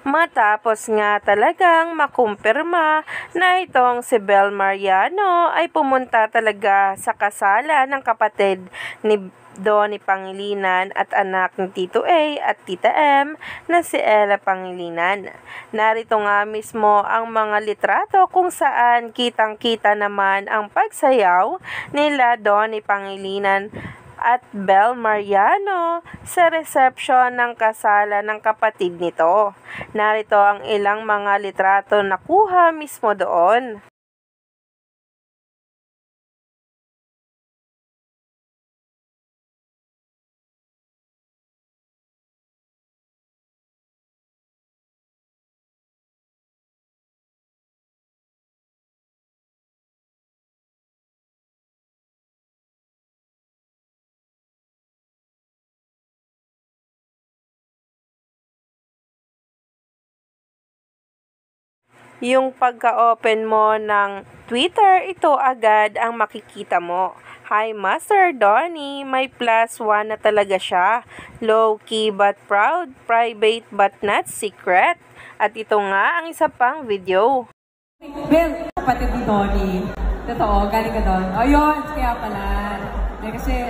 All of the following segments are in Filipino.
Matapos nga talagang makumpirma na itong si Bel Mariano ay pumunta talaga sa kasalan ng kapatid ni Donnie Pangilinan at anak ni Tito A at Tita M na si Ella Pangilinan. Narito nga mismo ang mga litrato kung saan kitang-kita naman ang pagsayaw nila Donnie Pangilinan at Bel Mariano sa resepsyon ng kasalan ng kapatid nito. Narito ang ilang mga litrato na kuha mismo doon. Yung pagka-open mo ng Twitter, ito agad ang makikita mo. Hi Master Donnie, may +1 na talaga siya. Low-key but proud, private but not secret. At ito nga ang isa pang video. Bel, kapatid ni Donnie. Totoo, galing ka doon. O yun, kaya pala. Kasi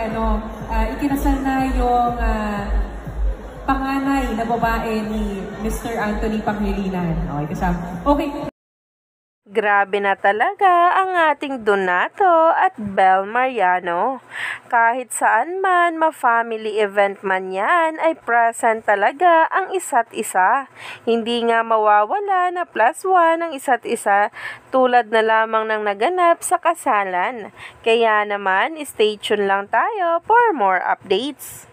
ikinasal na yung panganay na babae ni Mr. Anthony Pangilinan. Okay, kasama. Okay. Grabe na talaga ang ating Donato at Bel Mariano. Kahit saan man, ma-family event man yan, ay present talaga ang isa't isa. Hindi nga mawawala na +1 ang isa't isa tulad na lamang ng naganap sa kasalan. Kaya naman, stay tuned lang tayo for more updates.